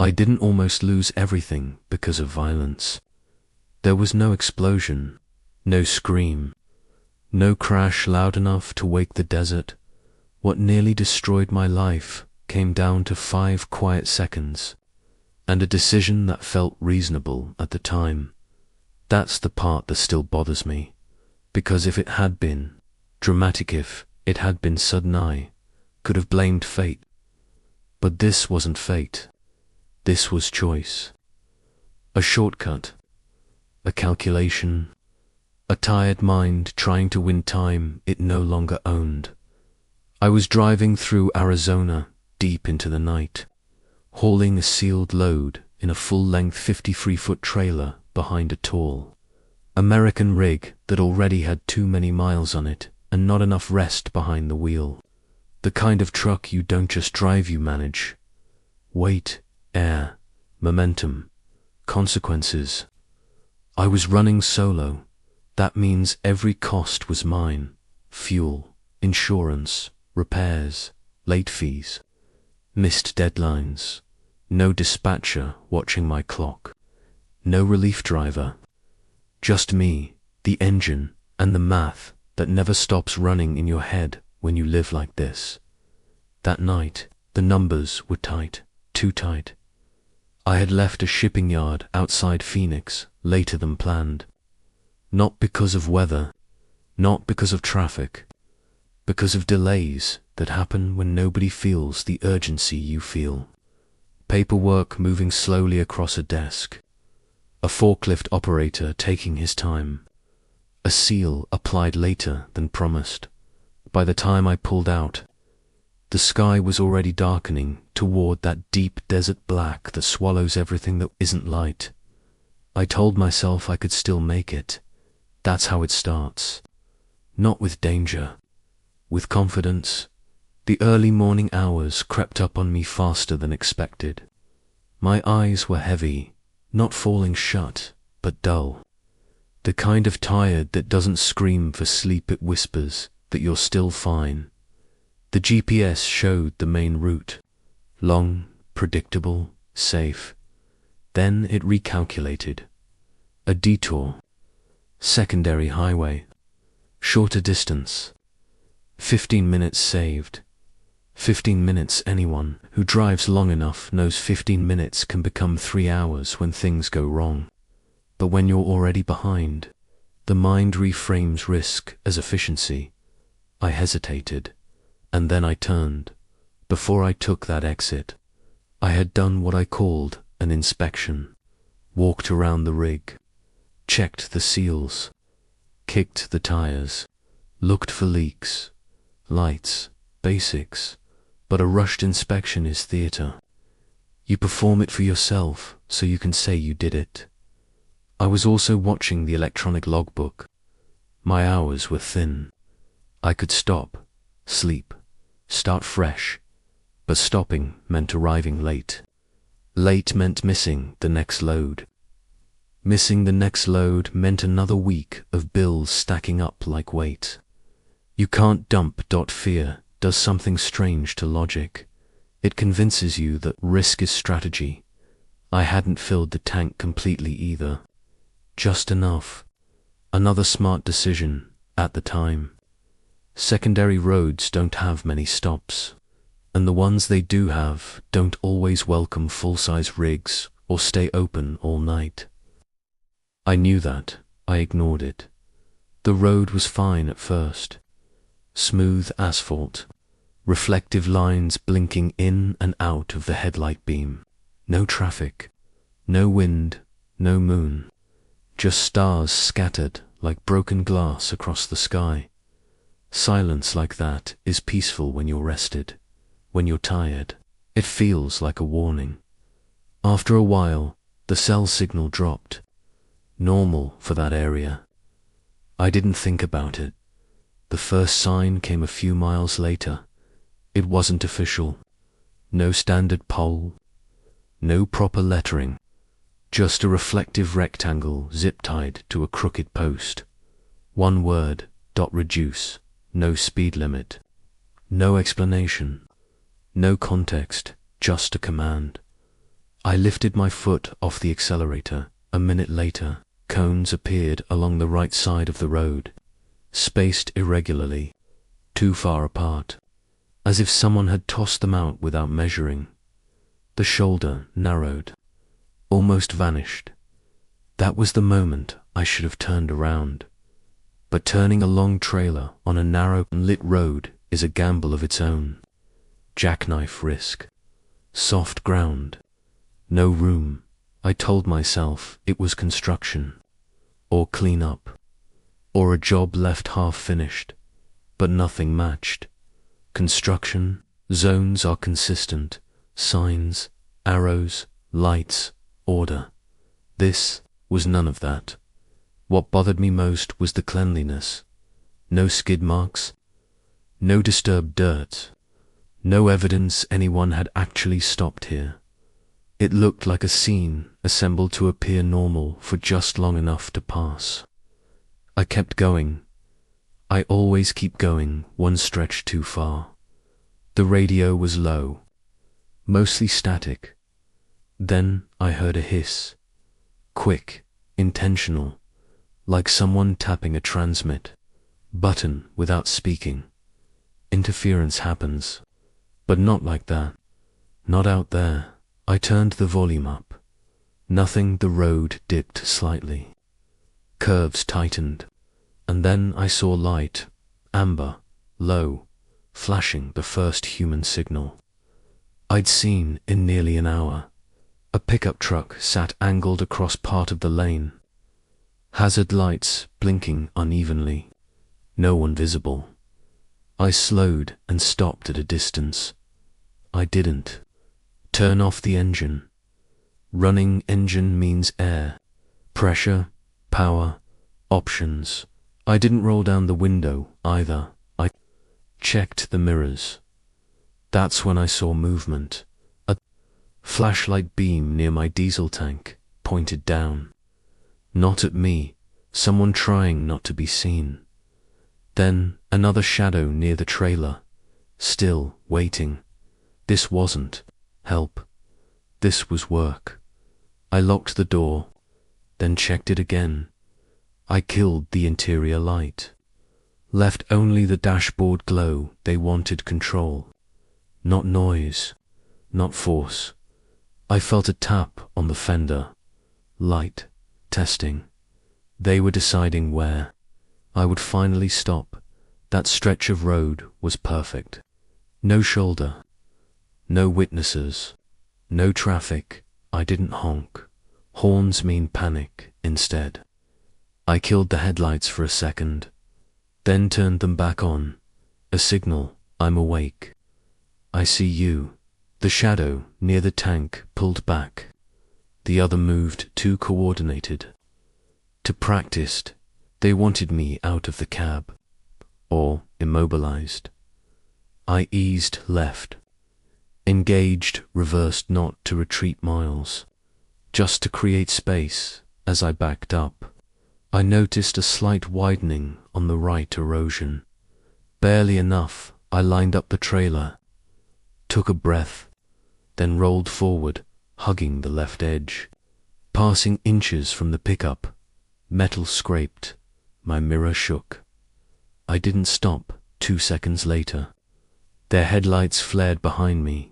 I didn't almost lose everything because of violence. There was no explosion, no scream, no crash loud enough to wake the desert. What nearly destroyed my life came down to 5 quiet seconds, and a decision that felt reasonable at the time. That's the part that still bothers me, because if it had been dramatic, if it had been sudden, I could have blamed fate. But this wasn't fate. This was choice. A shortcut, a calculation, a tired mind trying to win time it no longer owned. I was driving through Arizona deep into the night, hauling a sealed load in a full-length 53-foot trailer behind a tall American rig that already had too many miles on it and not enough rest behind the wheel. The kind of truck you don't just drive, you manage. Weight, air, momentum, consequences. I was running solo. That means every cost was mine. Fuel, insurance, repairs, late fees, missed deadlines, no dispatcher watching my clock, no relief driver. Just me, the engine, and the math that never stops running in your head when you live like this. That night, the numbers were tight, too tight. I had left a shipping yard outside Phoenix later than planned. Not because of weather, not because of traffic, because of delays that happen when nobody feels the urgency you feel. Paperwork moving slowly across a desk, a forklift operator taking his time, a seal applied later than promised. By the time I pulled out, the sky was already darkening toward that deep desert black that swallows everything that isn't light. I told myself I could still make it. That's how it starts. Not with danger, with confidence. The early morning hours crept up on me faster than expected. My eyes were heavy, not falling shut, but dull. The kind of tired that doesn't scream for sleep, it whispers that you're still fine. The GPS showed the main route. Long, predictable, safe. Then it recalculated. A detour. Secondary highway. Shorter distance. 15 minutes saved. 15 minutes. Anyone who drives long enough knows 15 minutes can become 3 hours when things go wrong. But when you're already behind, the mind reframes risk as efficiency. I hesitated, and then I turned. Before I took that exit, I had done what I called an inspection. Walked around the rig, checked the seals, kicked the tires, looked for leaks, lights, basics. But a rushed inspection is theater. You perform it for yourself so you can say you did it. I was also watching the electronic logbook. My hours were thin. I could stop, sleep, start fresh, but stopping meant arriving late. Late meant missing the next load. Missing the next load meant another week of bills stacking up like weight. You can't dump. Fear does something strange to logic. It convinces you that risk is strategy. I hadn't filled the tank completely either. Just enough. Another smart decision at the time. Secondary roads don't have many stops, and the ones they do have don't always welcome full-size rigs or stay open all night. I knew that. I ignored it. The road was fine at first. Smooth asphalt, reflective lines blinking in and out of the headlight beam. No traffic, no wind, no moon. Just stars scattered like broken glass across the sky. Silence like that is peaceful when you're rested. When you're tired, it feels like a warning. After a while, the cell signal dropped. Normal for that area. I didn't think about it. The first sign came a few miles later. It wasn't official. No standard pole. No proper lettering. Just a reflective rectangle zip-tied to a crooked post. One word, .reduce. No speed limit. No explanation. No context, just a command. I lifted my foot off the accelerator. A minute later, cones appeared along the right side of the road, spaced irregularly, too far apart, as if someone had tossed them out without measuring. The shoulder narrowed, almost vanished. That was the moment I should have turned around. But turning a long trailer on a narrow lit road is a gamble of its own. Jackknife risk. Soft ground. No room. I told myself it was construction, or clean up, or a job left half finished, but nothing matched. Construction zones are consistent, signs, arrows, lights, order. This was none of that. What bothered me most was the cleanliness. No skid marks, no disturbed dirt, no evidence anyone had actually stopped here. It looked like a scene assembled to appear normal for just long enough to pass. I kept going. I always keep going one stretch too far. The radio was low, mostly static. Then I heard a hiss. Quick, intentional, like someone tapping a transmit button without speaking. Interference happens, but not like that. Not out there. I turned the volume up. Nothing. The road dipped slightly. Curves tightened. And then I saw light, amber, low, flashing the first human signal I'd seen in nearly an hour. A pickup truck sat angled across part of the lane. Hazard lights blinking unevenly. No one visible. I slowed and stopped at a distance. I didn't turn off the engine. Running engine means air, pressure, power, options. I didn't roll down the window either. I checked the mirrors. That's when I saw movement. A flashlight beam near my diesel tank pointed down. Not at me, someone trying not to be seen. Then another shadow near the trailer, still waiting. This wasn't help. This was work. I locked the door, then checked it again. I killed the interior light. Left only the dashboard glow. They wanted control. Not noise, not force. I felt a tap on the fender. Light, testing. They were deciding where I would finally stop. That stretch of road was perfect. No shoulder. No witnesses, no traffic. I didn't honk. Horns mean panic instead. I killed the headlights for a second, then turned them back on. A signal, I'm awake. I see you. The shadow near the tank pulled back. The other moved, too coordinated. To practiced, they wanted me out of the cab, or immobilized. I eased left. Engaged, reversed, not to retreat miles, just to create space. As I backed up, I noticed a slight widening on the right erosion. Barely enough. I lined up the trailer, took a breath, then rolled forward, hugging the left edge, passing inches from the pickup. Metal scraped. My mirror shook. I didn't stop. 2 seconds later, their headlights flared behind me.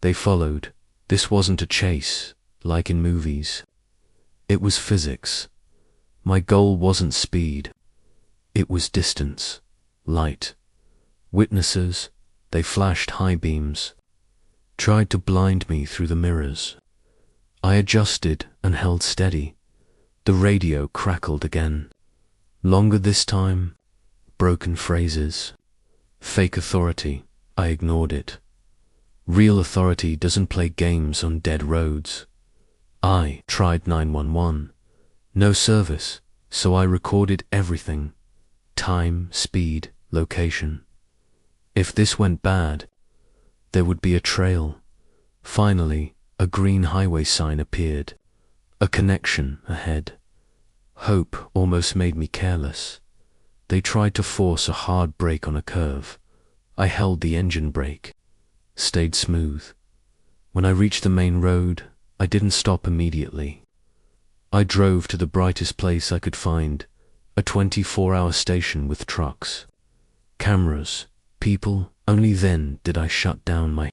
They followed. This wasn't a chase, like in movies. It was physics. My goal wasn't speed. It was distance, light. Witnesses, they flashed high beams, tried to blind me through the mirrors. I adjusted and held steady. The radio crackled again. Longer this time. Broken phrases. Fake authority. I ignored it. Real authority doesn't play games on dead roads. I tried 911. No service, so I recorded everything. Time, speed, location. If this went bad, there would be a trail. Finally, a green highway sign appeared. A connection ahead. Hope almost made me careless. They tried to force a hard brake on a curve. I held the engine brake. Stayed smooth. When I reached the main road, I didn't stop immediately. I drove to the brightest place I could find, a 24-hour station with trucks, cameras, people. Only then did I shut down. My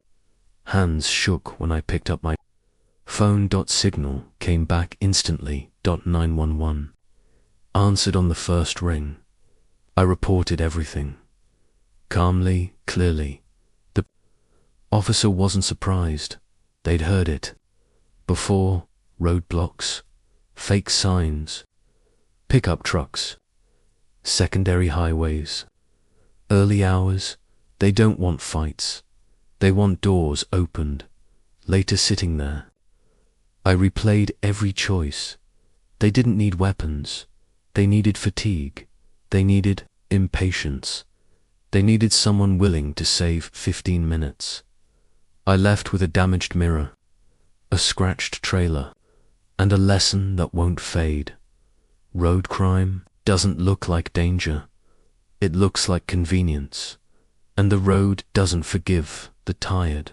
hands shook when I picked up my phone. Signal came back instantly. 911. Answered on the first ring. I reported everything. Calmly, clearly. The officer wasn't surprised. They'd heard it before. Roadblocks, fake signs, pickup trucks, secondary highways, early hours. They don't want fights. They want doors opened. Later sitting there. I replayed every choice. They didn't need weapons. They needed fatigue. They needed impatience. They needed someone willing to save 15 minutes. I left with a damaged mirror, a scratched trailer, and a lesson that won't fade. Road crime doesn't look like danger. It looks like convenience. And the road doesn't forgive the tired.